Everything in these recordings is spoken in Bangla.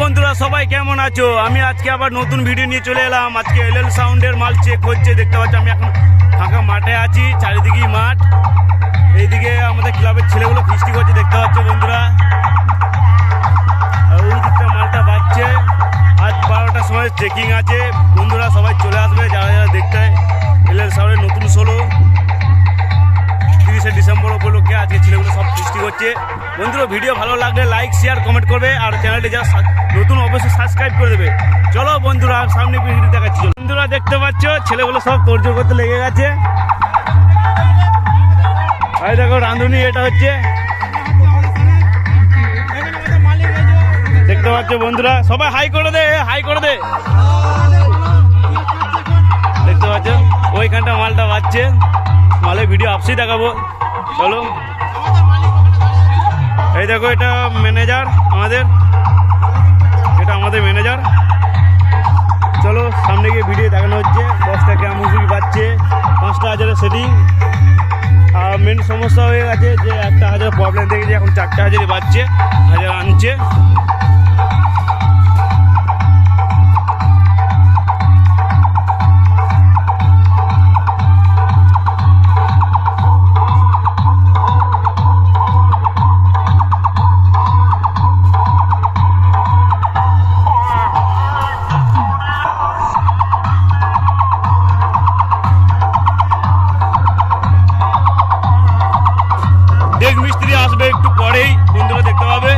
বন্ধুরা সবাই কেমন আছো? আমি আজকে আবার নতুন ভিডিও নিয়ে চলে এলাম। আজকে এলএল সাউন্ডের মাল চেক হচ্ছে, দেখতে পাচ্ছি। আমি এখন ফাঁকা মাঠে আছি, চারিদিকেই মাঠ। এইদিকে আমাদের ক্লাবের ছেলেগুলো ফিস্টি করছে, দেখতে পাচ্ছ বন্ধুরা। আর ওই দিকটা মালটা বাজছে। আজ 12টার সময় চেকিং আছে বন্ধুরা, সবাই চলে আসবে যারা যারা দেখতে। এলএল সাউন্ডের নতুন 30শে ডিসেম্বর উপলক্ষে আজকে ছেলেগুলো সব সৃষ্টি করছে বন্ধুরা। ভিডিও ভালো লাগলে লাইক শেয়ার কমেন্ট করবে, আর চ্যানেলটি যারা নতুন অবশ্যই সাবস্ক্রাইব করে দেবে। চলো বন্ধুরা সামনে ভিডিও দেখাচ্ছি। বন্ধুরা দেখতে পাচ্ছ ছেলেগুলো সব তোড়জোড় করতে লেগে গেছে। এই দেখো রাঁধুনি, এটা হচ্ছে দেখতে পাচ্ছ বন্ধুরা। সবাই হাই করে দে, হাই করে দে। দেখতে পাচ্ছ ওইখানটা মালটা বাজছে, মালের ভিডিও আপসেই দেখাবো। চলো, এই দেখো এটা ম্যানেজার আমাদের, এটা আমাদের ম্যানেজার। চলো সামনে গিয়ে ভিডিও দেখানো হচ্ছে। 10টা মুসিক বাজছে, 5টা হাজারের সেটিং। আর মেন সমস্যা হয়ে গেছে যে 1টা হাজার প্রবলেম দেখেছি, এখন 4টা হাজারই বাজছে, হাজার আনছে। দেখ মিস্ত্রি আসবে একটু পরেই, বন্ধুরা দেখতে পাবে।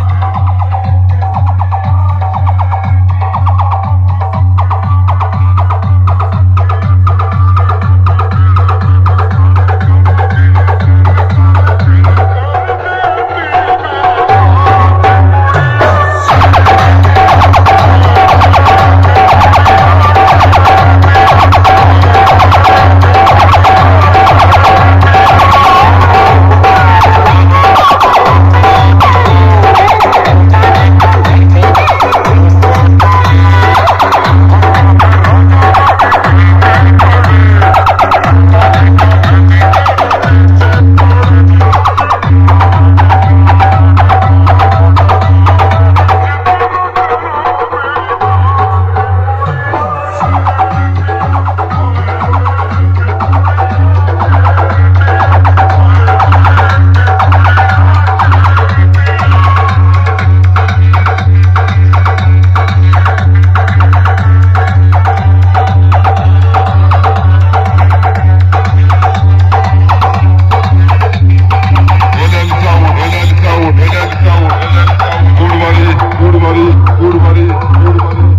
Good buddy.